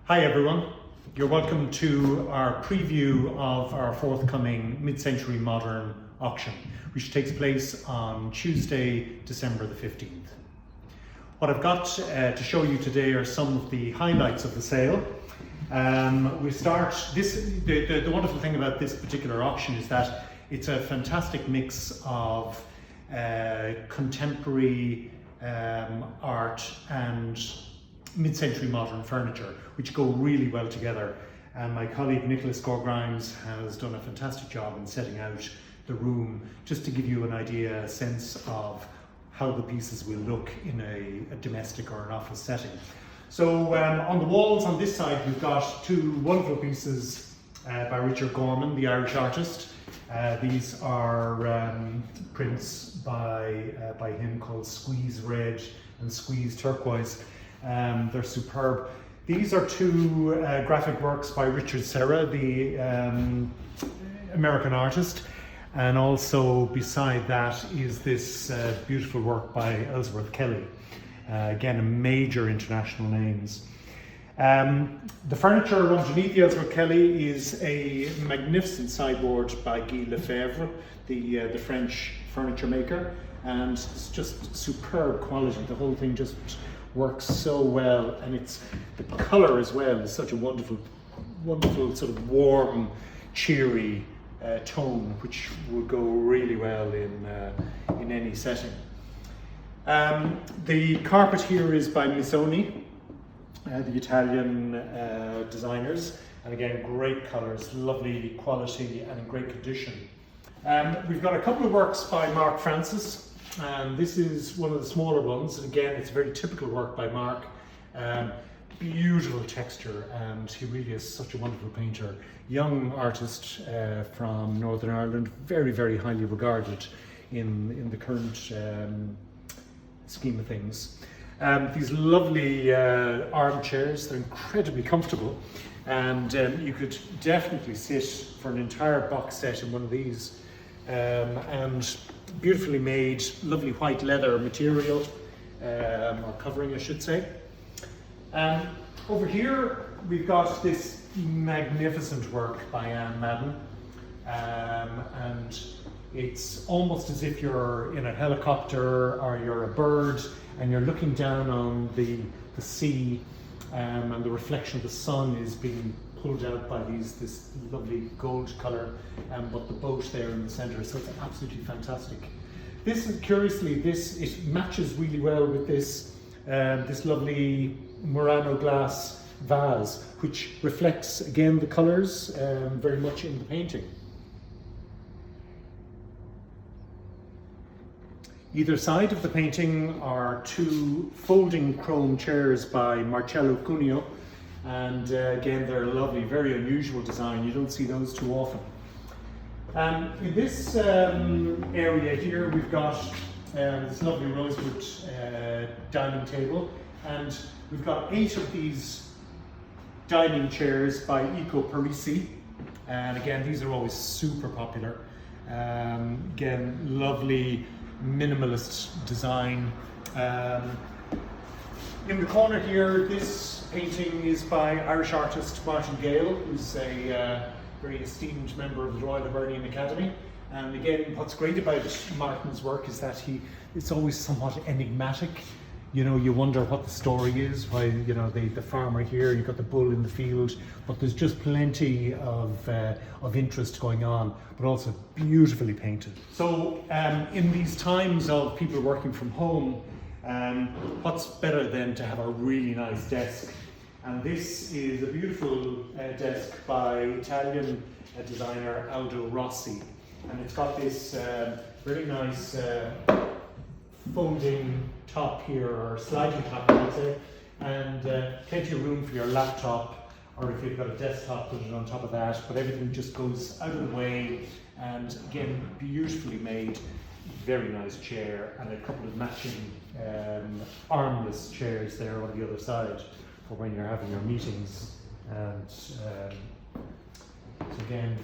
Hi everyone, you're welcome to our preview of our forthcoming mid-century modern auction, which takes place on Tuesday, December the 15th. What I've got to show you today are some of the highlights of the sale. The wonderful thing about this particular auction is that it's a fantastic mix of contemporary art and mid-century modern furniture, which go really well together. And my colleague Nicholas Gore-Grimes has done a fantastic job in setting out the room, just to give you an idea, a sense of how the pieces will look in a domestic or an office setting. So on the walls on this side, we've got two wonderful pieces by Richard Gorman, the Irish artist. These are prints by him called Squeeze Red and Squeeze Turquoise. They're superb. These are two graphic works by Richard Serra, the American artist, and also beside that is this beautiful work by Ellsworth Kelly, again a major international names. The furniture underneath the Ellsworth Kelly is a magnificent sideboard by Guy Lefebvre, the French furniture maker, and it's just superb quality. The whole thing just works so well, and the colour as well is such a wonderful sort of warm, cheery tone, which would go really well in any setting. The carpet here is by Missoni, the Italian designers, and again great colours, lovely quality, and in great condition. We've got a couple of works by Mark Francis. This is one of the smaller ones, and again it's a very typical work by Mark. Beautiful texture, and he really is such a wonderful painter. Young artist from Northern Ireland, very, very highly regarded in the current scheme of things. These lovely armchairs, they're incredibly comfortable, and you could definitely sit for an entire box set in one of these. And beautifully made, lovely white leather material, or covering I should say. Over here we've got this magnificent work by Anne Madden, and it's almost as if you're in a helicopter or you're a bird and you're looking down on the sea, and the reflection of the sun is being pulled out by this lovely gold colour, but the boat there in the centre, so it's absolutely fantastic. This is, curiously, it matches really well with this lovely Murano glass vase, which reflects again the colours very much in the painting. Either side of the painting are two folding chrome chairs by Marcello Cuneo, and again they're lovely, very unusual design. You don't see those too often. In this area here we've got this lovely rosewood dining table, and we've got 8 of these dining chairs by Eco Parisi, and again these are always super popular. Again, lovely minimalist design. In the corner here, this painting is by Irish artist Martin Gale, who's a very esteemed member of the Royal Hibernian Academy. And again, what's great about Martin's work is that it's always somewhat enigmatic. You know, you wonder what the story is, why, you know, the farmer here, you've got the bull in the field, but there's just plenty of interest going on, but also beautifully painted. So in these times of people working from home, what's better than to have a really nice desk? And this is a beautiful desk by Italian designer Aldo Rossi, and it's got this very nice folding top here, or sliding top I would say, and plenty of room for your laptop, or if you've got a desktop, put it on top of that, but everything just goes out of the way. And again, beautifully made, very nice chair, and a couple of matching armless chairs there on the other side for when you're having your meetings. And so again,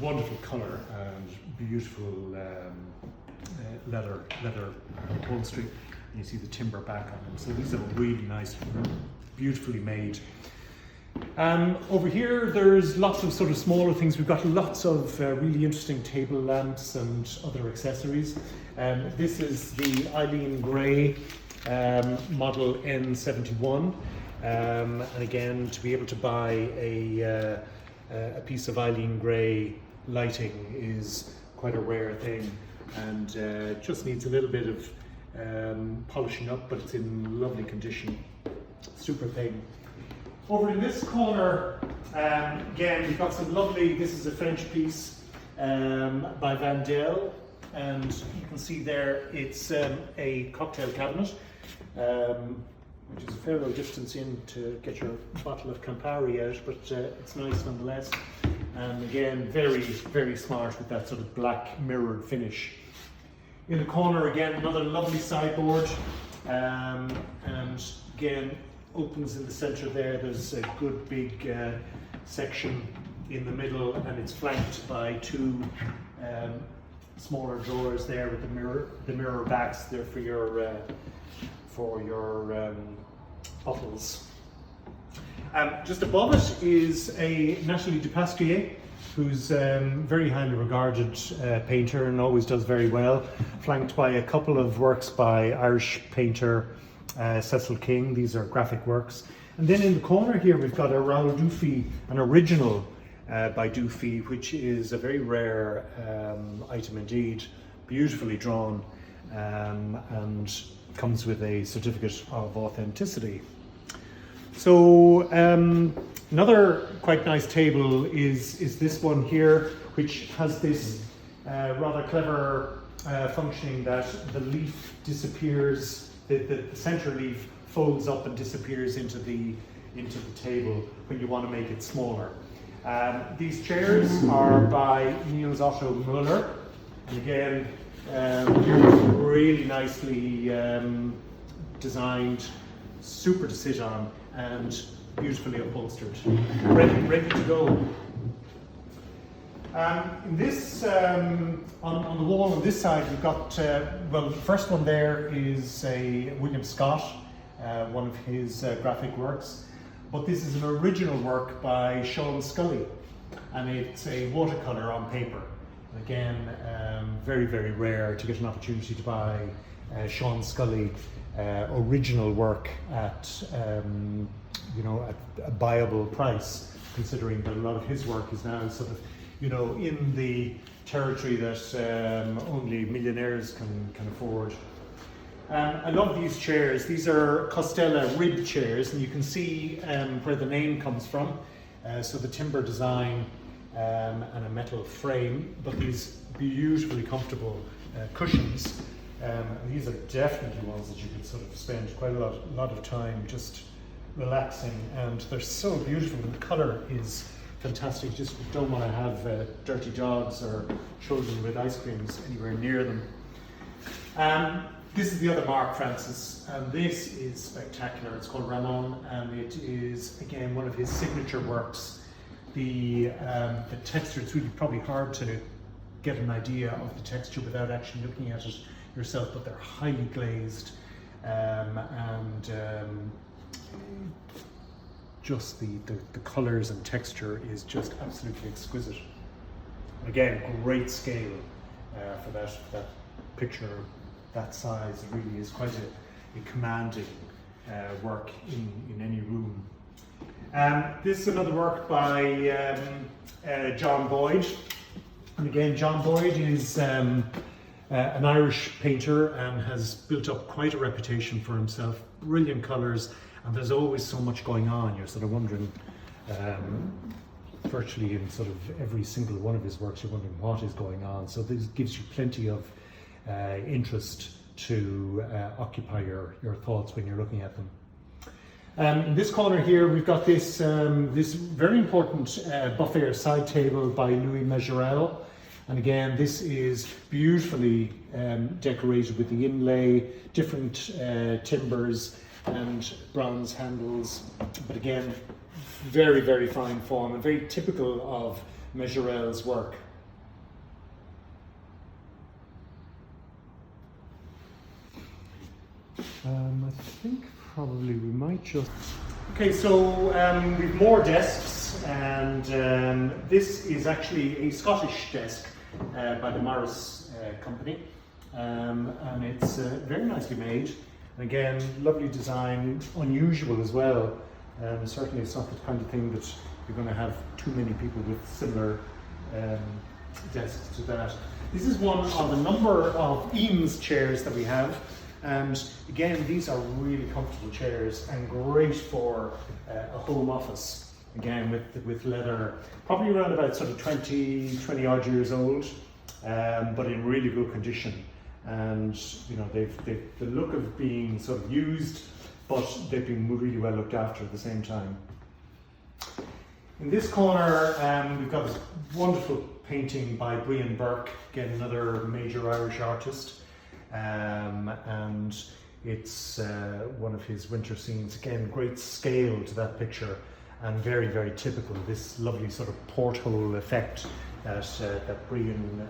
wonderful colour and beautiful leather upholstery. And you see the timber back on them. So these are really nice, beautifully made. Over here, there's lots of sort of smaller things. We've got lots of really interesting table lamps and other accessories. This is the Eileen Gray model N71. And again, to be able to buy a piece of Eileen Gray lighting is quite a rare thing, and just needs a little bit of polishing up, but it's in lovely condition. Super thing. Over in this corner, again, we've got some lovely, this is a French piece by Vandel, and you can see there it's a cocktail cabinet, which is a fair little distance in to get your bottle of Campari out, but it's nice nonetheless. And again, very, very smart with that sort of black mirrored finish. In the corner, again, another lovely sideboard, and again, opens in the center there. There's a good big section in the middle, and it's flanked by two smaller drawers there with the mirror backs there for your bottles. Just above it is a Nathalie Dupasquier, who's very highly regarded painter and always does very well, flanked by a couple of works by Irish painter Cecil King. These are graphic works. And then in the corner here we've got a Raoul Dufy, an original by Dufy, which is a very rare item indeed, beautifully drawn, and comes with a certificate of authenticity. So another quite nice table is this one here, which has this rather clever functioning that the leaf disappears. The center leaf folds up and disappears into the table when you want to make it smaller. These chairs are by Niels Otto Müller, and again, really nicely designed, super to sit on, and beautifully upholstered, ready to go. In this, on the wall on this side, we've got, well, the first one there is a William Scott, one of his graphic works, but this is an original work by Sean Scully, and it's a watercolor on paper. Again, very, very rare to get an opportunity to buy Sean Scully original work at, you know, at a buyable price, considering that a lot of his work is now sort of, you know, in the territory that only millionaires can afford. I love these chairs. These are Costella rib chairs, and you can see where the name comes from. So the timber design and a metal frame, but these beautifully comfortable cushions. These are definitely ones that you could sort of spend quite a lot of time just relaxing, and they're so beautiful, and the colour is fantastic. Just don't want to have dirty dogs or children with ice creams anywhere near them. This is the other Mark Francis, and this is spectacular. It's called Ramon, and it is again one of his signature works. The texture, it's really probably hard to get an idea of the texture without actually looking at it yourself, but they're highly glazed, and just the colours and texture is just absolutely exquisite. Again, great scale for that picture, that size. It really is quite a commanding work in any room. This is another work by John Boyd, and again, John Boyd is an Irish painter and has built up quite a reputation for himself. Brilliant colours, and there's always so much going on. You're sort of wondering, virtually in sort of every single one of his works, you're wondering what is going on. So this gives you plenty of interest to occupy your thoughts when you're looking at them. In this corner here, we've got this this very important buffet side table by Louis Majorelle. And again, this is beautifully decorated with the inlay, different timbers and bronze handles. But again, very, very fine form and very typical of Majorelle's work. I think probably we might just Okay, so we've more desks, and this is actually a Scottish desk by the Morris company, and it's very nicely made. And again, lovely design, unusual as well. Certainly it's not the kind of thing that you're going to have too many people with similar desks to that. This is one of a number of Eames chairs that we have. And again, these are really comfortable chairs and great for a home office. Again, with leather, probably around about sort of 20 odd years old, but in really good condition. And you know, they've the look of being sort of used, but they've been really well looked after at the same time. In this corner, we've got this wonderful painting by Brian Burke, again another major Irish artist. And it's one of his winter scenes. Again, great scale to that picture, and very, very typical. This lovely sort of porthole effect that Brian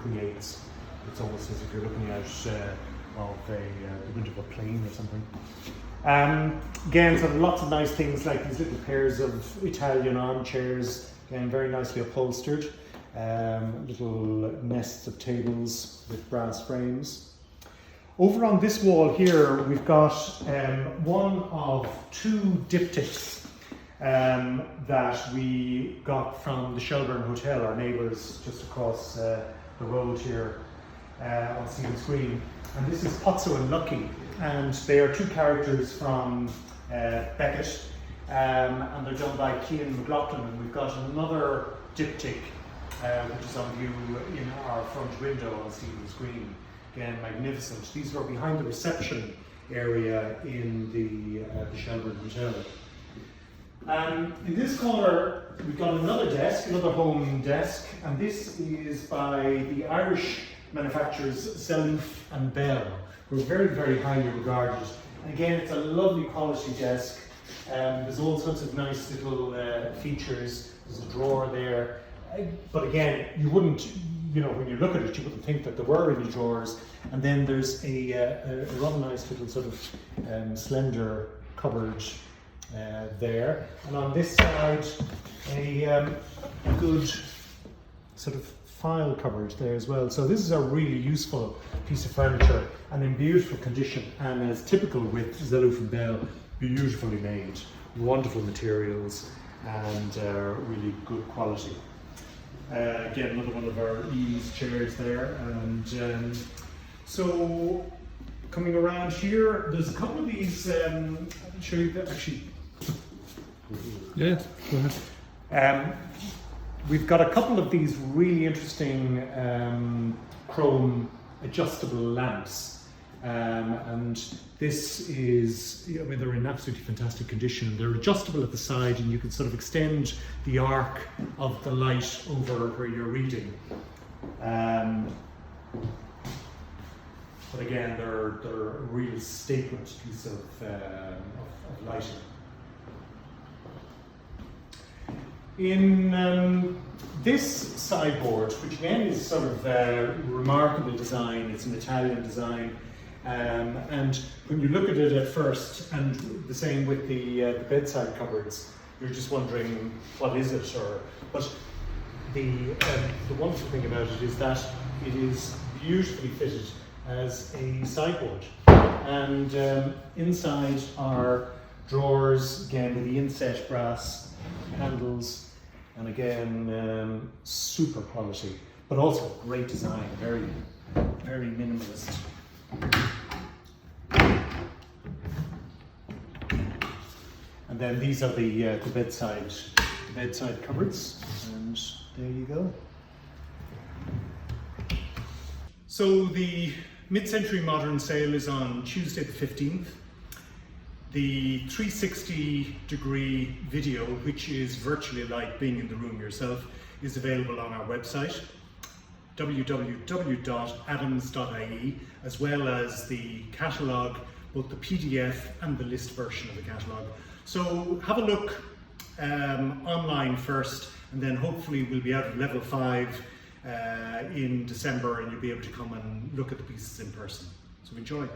creates. It's almost as if you're looking out of the window of a plane or something. Again, sort of lots of nice things like these little pairs of Italian armchairs, again very nicely upholstered. Little nests of tables with brass frames. Over on this wall here, we've got one of two diptychs that we got from the Shelburne Hotel, our neighbours just across the road here on Stephen's Green. And this is Pozzo and Lucky, and they are two characters from Beckett, and they're done by Cian McLaughlin. And we've got another diptych which is on view in our front window on Stephen's Green. Again, magnificent. These are behind the reception area in the Shelburne Hotel. In this corner, we've got another desk, another home desk, and this is by the Irish manufacturers Zeloof and Bell, who are very, very highly regarded. And again, it's a lovely quality desk. There's all sorts of nice little features. There's a drawer there. But again, you wouldn't, you know, when you look at it, you wouldn't think that there were any drawers. And then there's a rather nice little sort of slender cupboard there. And on this side, a good sort of file cupboard there as well. So this is a really useful piece of furniture and in beautiful condition, and as typical with Zeloof and Bell, beautifully made, wonderful materials, and really good quality. Again, another one of our Eames chairs there. And so coming around here, there's a couple of these, I'll show you that actually. Yeah, go ahead. We've got a couple of these really interesting chrome adjustable lamps. And this is, I mean, they're in absolutely fantastic condition. They're adjustable at the side, and you can sort of extend the arc of the light over where you're reading. But again, they're a real statement piece of lighting. In this sideboard, which again is sort of remarkable design, it's an Italian design. And when you look at it at first, and the same with the bedside cupboards, you're just wondering what is it, but the wonderful thing about it is that it is beautifully fitted as a sideboard, and inside are drawers, again with the inset brass handles, and again super quality, but also great design, very, very minimalist. And then these are the bedside cupboards, and there you go. So the mid-century modern sale is on Tuesday the 15th. The 360-degree video, which is virtually like being in the room yourself, is available on our website, www.adams.ie, as well as the catalogue, both the PDF and the list version of the catalogue. So have a look online first, and then hopefully we'll be out of level 5 in December, and you'll be able to come and look at the pieces in person. So enjoy.